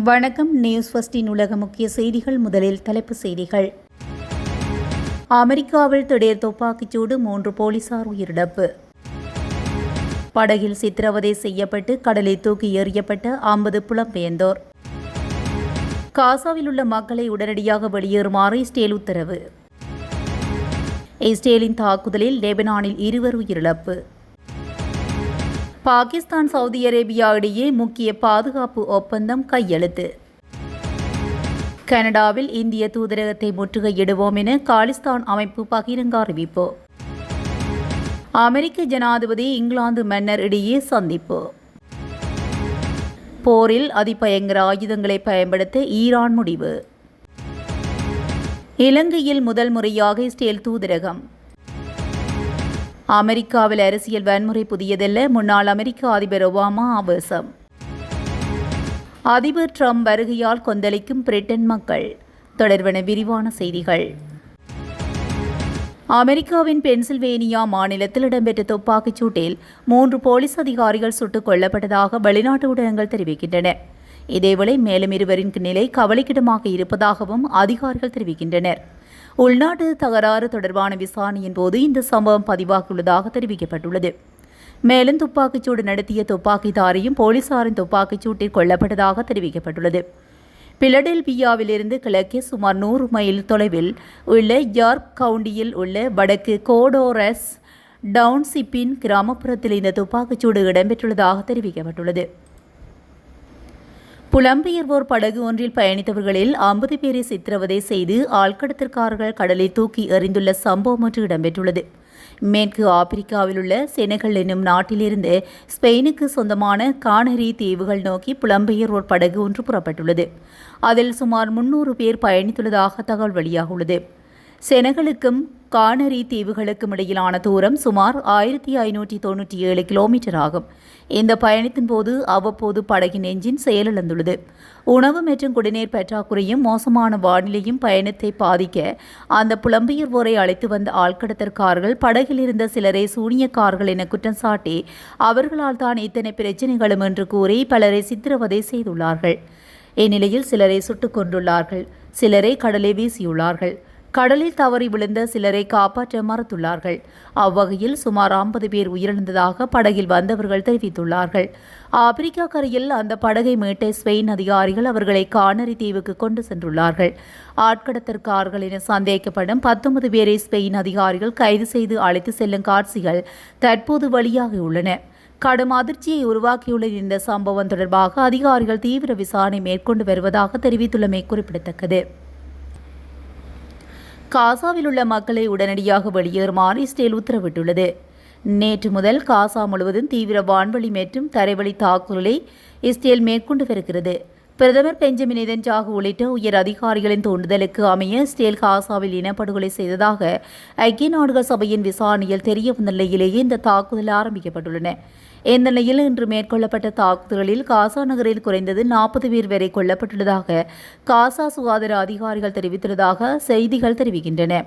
வணக்கம். நியூஸ் ஃபர்ஸ்டின் உலக முக்கிய செய்திகள். முதலில் தலைப்புச் செய்திகள். அமெரிக்காவில் திடீர் துப்பாக்கிச்சூடு, 3 போலீசார் உயிரிழப்பு. படகில் சித்திரவதை செய்யப்பட்டு கடலில் தூக்கி எறியப்பட்ட 50 புலம்பெயர்ந்தோர். காசாவில் உள்ள மக்களை உடனடியாக வெளியேறுமாறு இஸ்ரேல் உத்தரவு. இஸ்ரேலின் தாக்குதலில் லெபனானில் 2 உயிரிழப்பு. பாகிஸ்தான் சவுதி அரேபியா இடையே முக்கிய பாதுகாப்பு ஒப்பந்தம் கையெழுத்து. கனடாவில் இந்திய தூதரகத்தை முற்றுகையிடுவோம் என காலிஸ்தான் அமைப்பு பகிரங்க அறிவிப்பு. அமெரிக்க ஜனாதிபதி இங்கிலாந்து மன்னர் இடையே சந்திப்பு. போரில் அதிபயங்கர ஆயுதங்களை பயன்படுத்த ஈரான் முடிவு. இலங்கையில் முதல் முறையாக இஸ்ரேல் தூதரகம். அமெரிக்காவில் அரசியல் வன்முறை புதியதல்ல, முன்னாள் அமெரிக்க அதிபர் ஒபாமா ஆவேசம். அதிபர் ட்ரம்ப் வருகையால் கொந்தளிக்கும் பிரிட்டன் மக்கள். தொடர்பான விரிவான செய்திகள். அமெரிக்காவின் பென்சில்வேனியா மாநிலத்தில் இடம்பெற்ற துப்பாக்கிச் சூட்டில் 3 போலீஸ் அதிகாரிகள் சுட்டுக் கொல்லப்பட்டதாக வெளிநாட்டு ஊடகங்கள் தெரிவிக்கின்றன. இதேவேளை மேலும் 2 நிலை கவலைக்கிடமாக இருப்பதாகவும் அதிகாரிகள் தெரிவிக்கின்றனர். உள்நாட்டு தகராறு தொடர்பான விசாரணையின் போது இந்த சம்பவம் பதிவாகியுள்ளதாக தெரிவிக்கப்பட்டுள்ளது. மேலும் துப்பாக்கிச்சூடு நடத்திய துப்பாக்கிதாரியும் போலீசாரின் துப்பாக்கிச் சூட்டில் கொல்லப்பட்டதாக தெரிவிக்கப்பட்டுள்ளது. பிலடெல்பியாவிலிருந்து கிழக்கே சுமார் 100 மைல் தொலைவில் உள்ள யார்க் கவுண்டியில் உள்ள வடக்கு கோடோரஸ் டவுன்ஷிப்பின் கிராமப்புறத்தில் இந்த துப்பாக்கிச்சூடு இடம்பெற்றுள்ளதாக தெரிவிக்கப்பட்டுள்ளது. புலம்பெயர்வோர் படகு ஒன்றில் பயணித்தவர்களில் 50 பேரை சித்திரவதை செய்து ஆழ்கடத்தற்காரர்கள் கடலில் தூக்கி எறிந்துள்ள சம்பவம் ஒன்று இடம்பெற்றுள்ளது. மேற்கு ஆப்பிரிக்காவில் உள்ள செனகல் என்னும் நாட்டிலிருந்து ஸ்பெயினுக்கு சொந்தமான கானரி தீவுகள் நோக்கி புலம்பெயர்வோர் படகு ஒன்று புறப்பட்டுள்ளது. அதில் சுமார் 300 பேர் பயணித்துள்ளதாக தகவல் வெளியாகியுள்ளது. செனகலுக்கும் கானரி தீவுகளுக்கும் இடையிலான தூரம் சுமார் 1597 கிலோமீட்டர் ஆகும். இந்த பயணத்தின் போது அவ்வப்போது படகின் என்ஜின் செயலிழந்துள்ளது. உணவு மற்றும் குடிநீர் பற்றாக்குறையும் மோசமான வானிலையும் பயணத்தை பாதிக்க அந்த புலம்பெயர்வோரை அழைத்து வந்த ஆழ்கடத்தற்காரர்கள் படகில் இருந்த சிலரை சூனியக்காரர்கள் என குற்றம் சாட்டி அவர்களால் தான் இத்தனை பிரச்சினைகளும் என்று கூறி பலரை சித்திரவதை செய்துள்ளார்கள். இந்நிலையில் சிலரை சுட்டுக் கொண்டுள்ளார்கள், சிலரை கடலை வீசியுள்ளார்கள். கடலில் தவறி விழுந்த சிலரை காப்பாற்ற மறுத்துள்ளார்கள். அவ்வகையில் சுமார் 50 பேர் உயிரிழந்ததாக படகில் வந்தவர்கள் தெரிவித்துள்ளார்கள். ஆப்பிரிக்கா கரையில் அந்த படகை மீட்ட ஸ்பெயின் அதிகாரிகள் அவர்களை கானரி தீவுக்கு கொண்டு சென்றுள்ளார்கள். ஆட்கடத்தற்காரர்கள் என சந்தேகிக்கப்படும் 19 பேரை ஸ்பெயின் அதிகாரிகள் கைது செய்து அழைத்து செல்லும் காட்சிகள் தற்போது வெளியாகியுள்ளன. கடும் அதிர்ச்சியை உருவாக்கியுள்ள இந்த சம்பவம் தொடர்பாக அதிகாரிகள் தீவிர விசாரணை மேற்கொண்டு வருவதாக தெரிவித்துள்ளமை குறிப்பிடத்தக்கது. காசாவில் உள்ள மக்களை உடனடியாக வெளியேறுமாறு இஸ்ரேல் உத்தரவிட்டுள்ளது. நேற்று முதல் காசா முழுவதும் தீவிர வான்வழி மற்றும் தரைவழி தாக்குதலை இஸ்ரேல் மேற்கொண்டு வருகிறது. பிரதமர் பெஞ்சமின் நெதன்யாகு உள்ளிட்ட உயர் அதிகாரிகளின் தூண்டுதலுக்கு அமைய இஸ்ரேல் காசாவில் இனப்படுகொலை செய்ததாக ஐக்கிய நாடுகள் சபையின் விசாரணையில் தெரியவந்த நிலையிலேயே இந்த தாக்குதல் ஆரம்பிக்கப்பட்டுள்ளன. இந்த நிலையில் இன்று மேற்கொள்ளப்பட்ட தாக்குதல்களில் காசா நகரில் குறைந்தது 40 பேர் வரை கொல்லப்பட்டுள்ளதாக காசா சுகாதார அதிகாரிகள் தெரிவித்துள்ளதாக செய்திகள் தெரிவிக்கின்றன.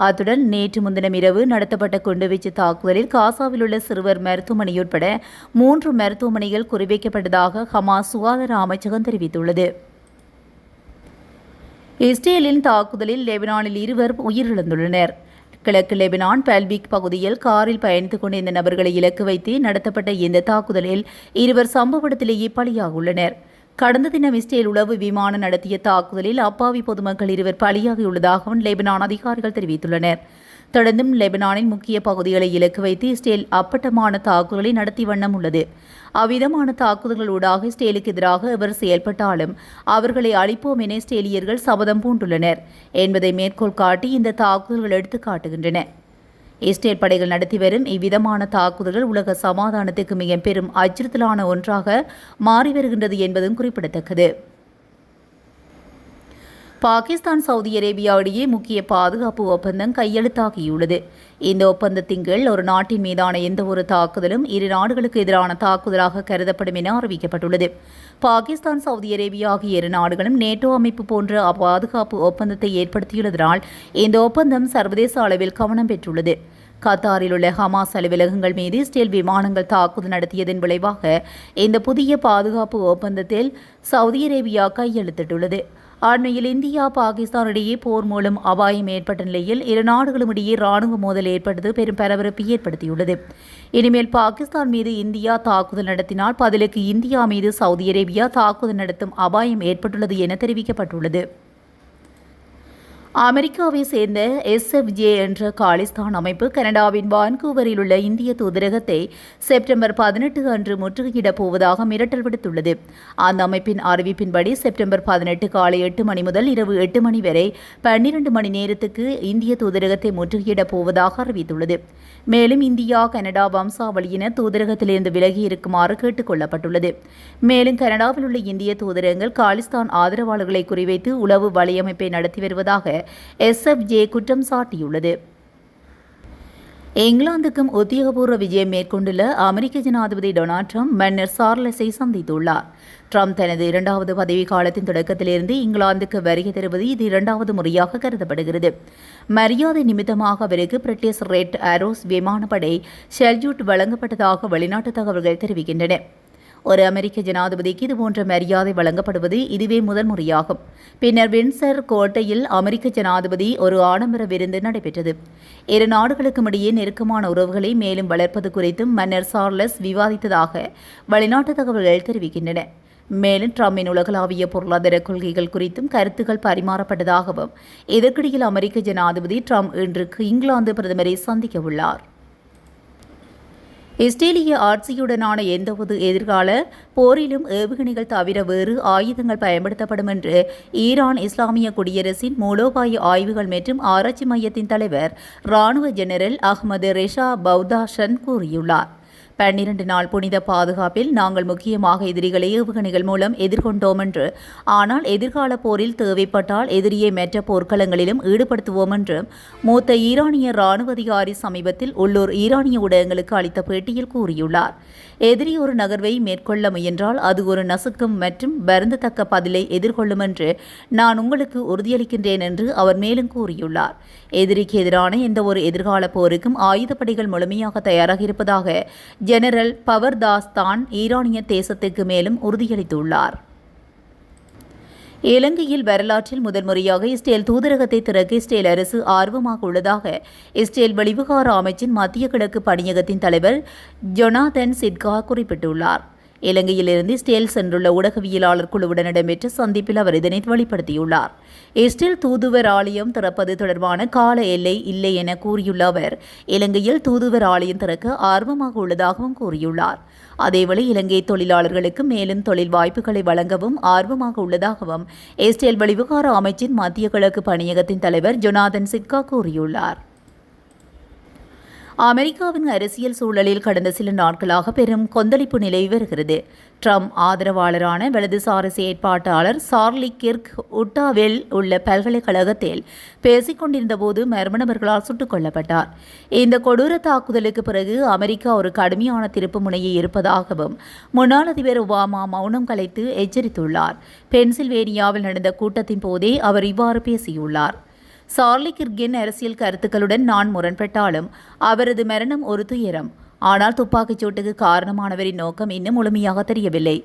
அத்துடன் நேற்று முன்தினம் இரவு நடத்தப்பட்ட குண்டுவீச்சு தாக்குதலில் காசாவில் உள்ள சிறுவர் மருத்துவமனை உட்பட 3 மருத்துவமனைகள் குறிவைக்கப்பட்டதாக ஹமாஸ் சுகாதார அமைச்சகம் தெரிவித்துள்ளது. இஸ்ரேலின் தாக்குதலில் லெபனானில் 2 உயிரிழந்துள்ளனர். கிழக்கு லெபனான் பல்பிக் பகுதியில் காரில் பயணித்துக் கொண்டிருந்த நபர்களை இலக்கு வைத்து நடத்தப்பட்ட இந்த தாக்குதலில் 2 சம்பவ இடத்திலேயே பலியாகியுள்ளனர். கடந்த தினம் இஸ்ரேல் உளவு விமானம் நடத்திய தாக்குதலில் அப்பாவி பொதுமக்கள் 2 பலியாகியுள்ளதாகவும் லெபனான் அதிகாரிகள் தெரிவித்துள்ளனர். தொடர்ந்தும் லெபனானின் முக்கிய பகுதிகளை இலக்கு வைத்து இஸ்ரேல் அப்பட்டமான தாக்குதலை நடத்தி வண்ணம் உள்ளது. அவ்விதமான தாக்குதல்களூடாக இஸ்ரேலுக்கு எதிராக எவர் செயல்பட்டாலும் அவர்களை அழிப்போம் என இஸ்ரேலியர்கள் சபதம் பூண்டுள்ளனர் என்பதை மேற்கோள் காட்டி இந்த தாக்குதல்கள் எடுத்து காட்டுகின்றன. இஸ்ரேல் படைகள் நடத்தி வரும் இவ்விதமான தாக்குதல்கள் உலக சமாதானத்துக்கு மிக பெரும் அச்சுறுத்தலான ஒன்றாக மாறி வருகின்றது என்பதும் குறிப்பிடத்தக்கது. பாகிஸ்தான் சவுதி அரேபியா இடையே முக்கிய பாதுகாப்பு ஒப்பந்தம் கையெழுத்தாகியுள்ளது. இந்த ஒப்பந்தத்தின் கீழ் ஒரு நாட்டின் மீதான எந்தவொரு தாக்குதலும் 2 நாடுகளுக்கு எதிரான தாக்குதலாக கருதப்படும் என அறிவிக்கப்பட்டுள்ளது. பாகிஸ்தான் சவுதி அரேபியா ஆகிய 2 நாடுகளும் நேட்டோ அமைப்பு போன்ற பாதுகாப்பு ஒப்பந்தத்தை ஏற்படுத்தியுள்ளதனால் இந்த ஒப்பந்தம் சர்வதேச அளவில் கவனம் பெற்றுள்ளது. கத்தாரில் உள்ள ஹமாஸ் அலுவலகங்கள் மீது இஸ்ரேல் விமானங்கள் தாக்குதல் நடத்தியதன் விளைவாக இந்த புதிய பாதுகாப்பு ஒப்பந்தத்தில் சவுதி அரேபியா கையெழுத்திட்டுள்ளது. அண்மையில் இந்தியா பாகிஸ்தான் இடையே போர் மூலம் அபாயம் ஏற்பட்ட நிலையில் இரு நாடுகளும் இடையே ராணுவ மோதல் ஏற்பட்டது பெரும் பரபரப்பை ஏற்படுத்தியுள்ளது. இனிமேல் பாகிஸ்தான் மீது இந்தியா தாக்குதல் நடத்தினால் பதிலுக்கு இந்தியா மீது சவுதி அரேபியா தாக்குதல் நடத்தும் அபாயம் ஏற்பட்டுள்ளது என தெரிவிக்கப்பட்டுள்ளது. அமெரிக்காவை சேர்ந்த SFJ என்ற காலிஸ்தான் அமைப்பு கனடாவின் வான்கூவரில் உள்ள இந்திய தூதரகத்தை செப்டம்பர் 18 அன்று முற்றுகையிடப் போவதாக மிரட்டல் விடுத்துள்ளது. அந்த அமைப்பின் அறிவிப்பின்படி செப்டம்பர் 18 காலை 8 மணி முதல் இரவு 8 மணி வரை 12 மணி நேரத்துக்கு இந்திய தூதரகத்தை முற்றுகையிடப் போவதாக அறிவித்துள்ளது. மேலும் இந்தியா கனடா வம்சாவளியினர் தூதரகத்திலிருந்து விலகி இருக்குமாறு கேட்டுக் கொள்ளப்பட்டுள்ளது. மேலும் கனடாவில் உள்ள இந்திய தூதரகங்கள் காலிஸ்தான் ஆதரவாளர்களை குறிவைத்து உளவு வலையமைப்பை நடத்தி வருவதாக SFJ குற்றம் சாட்டியுள்ளது. இங்கிலாந்துக்கும் உத்தியோகபூர்வ விஜயம் மேற்கொண்டுள்ள அமெரிக்க ஜனாதிபதி டொனால்ட் ட்ரம்ப் மன்னர் சார்லஸை சந்தித்துள்ளார். ட்ரம்ப் தனது 2வது பதவிக்காலத்தின் தொடக்கத்திலிருந்து இங்கிலாந்துக்கு வருகை தருவது இது 2வது முறையாக கருதப்படுகிறது. மரியாதை நிமித்தமாக அவருக்கு பிரிட்டிஷ் ரெட் ஆரோஸ் விமானப்படை ஷெல்யூட் வழங்கப்பட்டதாக வெளிநாட்டு தகவல்கள் தெரிவிக்கின்றன. ஒரு அமெரிக்க ஜனாதிபதிக்கு இதுபோன்ற மரியாதை வழங்கப்படுவது இதுவே முதல் முறையாகும். பின்னர் வின்சர் கோட்டையில் அமெரிக்க ஜனாதிபதி ஒரு ஆடம்பர விருந்து நடைபெற்றது. இரு நாடுகளுக்கும் இடையே நெருக்கமான உறவுகளை மேலும் வளர்ப்பது குறித்தும் மன்னர் சார்லஸ் விவாதித்ததாக வெளிநாட்டு தகவல்கள் தெரிவிக்கின்றன. மேலும் ட்ரம்பின் உலகளாவிய பொருளாதார கொள்கைகள் குறித்தும் கருத்துக்கள் பரிமாறப்பட்டதாகவும் இதற்கிடையில் அமெரிக்க ஜனாதிபதி ட்ரம்ப் இன்று இங்கிலாந்து பிரதமரை சந்திக்க உள்ளார். இஸ்ரேலிய ஆட்சியுடனான எந்தவொரு எதிர்கால போரிலும் ஏவுகணைகள் தவிர வேறு ஆயுதங்கள் பயன்படுத்தப்படும் என்று ஈரான் இஸ்லாமிய குடியரசின் மூலோபாய ஆய்வுகள் மற்றும் ஆராய்ச்சி மையத்தின் தலைவர் இராணுவ ஜெனரல் அஹ்மது ரெஷா பௌதாஷன் கூறியுள்ளார். 12 நாள் புனித பாதுகாப்பில் நாங்கள் முக்கியமாக எதிரிகளை ஏவுகணைகள் மூலம் எதிர்கொண்டோம் என்று, ஆனால் எதிர்கால போரில் தேவைப்பட்டால் எதிரியை மற்ற போர்க்களங்களிலும் ஈடுபடுத்துவோம் என்று மூத்த ஈரானிய இராணுவ அதிகாரி சமீபத்தில் உள்ளூர் ஈரானிய ஊடகங்களுக்கு அளித்த பேட்டியில் கூறியுள்ளார். எதிரி ஒரு நகர்வை மேற்கொள்ள முயன்றால் அது ஒரு நசுக்கும் மற்றும் வருந்தத்தக்க பதிலை எதிர்கொள்ளும் என்று நான் உங்களுக்கு உறுதியளிக்கின்றேன் என்று அவர் மேலும் கூறியுள்ளார். எதிரிக்கு எதிரான எந்தவொரு எதிர்கால போருக்கும் ஆயுதப்படைகள் முழுமையாக தயாராக இருப்பதாக ஜெனரல் பவர்தாஸ்தான் ஈரானிய தேசத்திற்கு மேலும் உறுதியளித்துள்ளார். இலங்கையில் வரலாற்றில் முதல் முறையாக இஸ்ரேல் தூதரகத்தை திறக்க இஸ்ரேல் அரசு ஆர்வமாக உள்ளதாக இஸ்ரேல் வெளிவிவகார அமைச்சின் மத்திய கிழக்கு பணியகத்தின் தலைவர் ஜொனாதன் சிட்கா குறிப்பிட்டுள்ளார். இலங்கையிலிருந்து இஸ்ரேல் சென்றுள்ள ஊடகவியலாளர் குழுவுடன் இடம்பெற்ற சந்திப்பில் அவர் இதனை வெளிப்படுத்தியுள்ளார். இஸ்ரேல் தூதுவர் ஆலயம் திறப்பது தொடர்பான கால எல்லை இல்லை என கூறியுள்ள அவர் இலங்கையில் தூதுவர் ஆலயம் திறக்க ஆர்வமாக உள்ளதாகவும் கூறியுள்ளார். அதேவேளை இலங்கை தொழிலாளர்களுக்கு மேலும் தொழில் வாய்ப்புகளை வழங்கவும் ஆர்வமாக உள்ளதாகவும் இஸ்ரேல் வெளிவிவகார அமைச்சின் மத்திய கிழக்கு பணியகத்தின் தலைவர் ஜொனாதன் சிட்கா கூறியுள்ளார். அமெரிக்காவின் அரசியல் சூழலில் கடந்த சில நாட்களாக பெரும் கொந்தளிப்பு நிலவி வருகிறது. ட்ரம்ப் ஆதரவாளரான வலதுசாரி செயற்பாட்டாளர் சார்லி கிர்க் உட்டாவில் உள்ள பல்கலைக்கழகத்தில் பேசிக் கொண்டிருந்தபோது மர்ம நபர்களால் சுட்டுக் கொல்லப்பட்டார். இந்த கொடூர தாக்குதலுக்கு பிறகு அமெரிக்கா ஒரு கடுமையான திருப்பு முனையை இருப்பதாகவும் முன்னாள் அதிபர் ஒபாமா மௌனம் கலைத்து எச்சரித்துள்ளார். பென்சில்வேனியாவில் நடந்த கூட்டத்தின் போதே அவர் இவ்வாறு பேசியுள்ளார். சார்லி கிர்கின் அரசியல் கருத்துக்களுடன் நான் முரண்பட்டாலும் அவரது மரணம் ஒரு துயரம். ஆனால் துப்பாக்கிச் சூட்டுக்கு காரணமானவரின் நோக்கம் இன்னும் முழுமையாக தெரியவில்லை.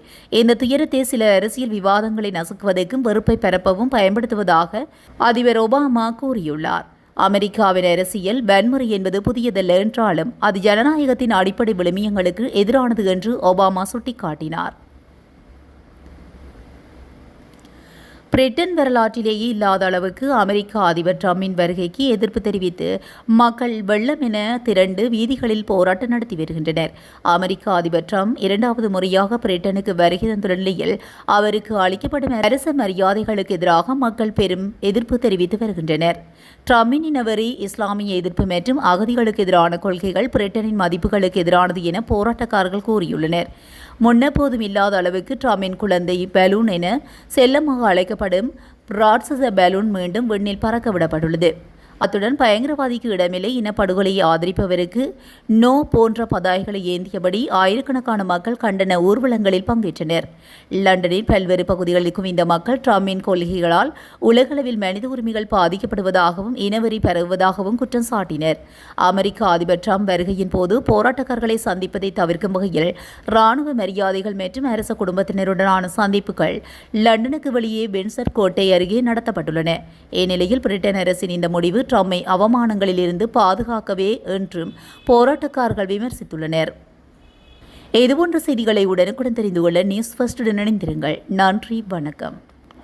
இந்த துயரத்தை சில அரசியல் விவாதங்களை நசுக்குவதற்கும் வெறுப்பை பரப்பவும் பயன்படுத்துவதாக அதிபர் ஒபாமா கூறியுள்ளார். அமெரிக்காவின் அரசியல் வன்முறை என்பது புதியதல்ல என்றாலும் அது ஜனநாயகத்தின் அடிப்படை விழுமியங்களுக்கு எதிரானது என்று ஒபாமா சுட்டிக்காட்டினார். பிரிட்டன் வரலாற்றிலேயே இல்லாத அளவுக்கு அமெரிக்க அதிபர் ட்ரம்பின் வருகைக்கு எதிர்ப்பு தெரிவித்து மக்கள் வெள்ளம் என திரண்டு வீதிகளில் போராட்டம் நடத்தி வருகின்றனர். அமெரிக்க அதிபர் ட்ரம்ப் 2வது முறையாக பிரிட்டனுக்கு வருகை தந்துள்ள நிலையில் அவருக்கு அளிக்கப்படும் அரச மரியாதைகளுக்கு எதிராக மக்கள் பெரும் எதிர்ப்பு தெரிவித்து வருகின்றனர். ட்ரம்பின் இனவெறி, இஸ்லாமிய எதிர்ப்பு மற்றும் அகதிகளுக்கு எதிரான கொள்கைகள் பிரிட்டனின் மதிப்புகளுக்கு எதிரானது என போராட்டக்காரர்கள் கூறியுள்ளனர். முன்னெப்போதும் இல்லாத அளவுக்கு ட்ரம்பின் குழந்தை பலூன் என செல்லமாக அழைக்கப்படும் ராட்சச பலூன் மீண்டும் விண்ணில் பறக்க விடப்பட்டுள்ளது. அத்துடன் பயங்கரவாதிக்கு இடமில்லை இனப்படுகொலையை ஆதரிப்பவருக்கு நோ போன்ற பதாகைகளை ஏந்தியபடி ஆயிரக்கணக்கான மக்கள் கண்டன ஊர்வலங்களில் பங்கேற்றனர். லண்டனில் பல்வேறு பகுதிகளில் குவிந்த மக்கள் ட்ரம்பின் கொள்கைகளால் உலகளவில் மனித உரிமைகள் பாதிக்கப்படுவதாகவும் இனவெறி பரவுவதாகவும் குற்றம் சாட்டினர். அமெரிக்க அதிபர் ட்ரம்ப் வருகையின் போது போராட்டக்காரர்களை சந்திப்பதை தவிர்க்கும் வகையில் ராணுவ மரியாதைகள் மற்றும் அரச குடும்பத்தினருடனான சந்திப்புகள் லண்டனுக்கு வெளியே வின்சர் கோட்டை அருகே நடத்தப்பட்டுள்ளன. இந்நிலையில் பிரிட்டன் அரசின் இந்த முடிவு ட்ரம்பை அவமானங்களில் இருந்து பாதுகாக்கவே என்றும் போராட்டக்காரர்கள் விமர்சித்துள்ளனர். இதுபோன்ற செய்திகளை உடனுக்குடன் தெரிந்து கொள்ள நியூஸ் ஃபர்ஸ்டுடன் இணைந்திருங்கள். நன்றி, வணக்கம்.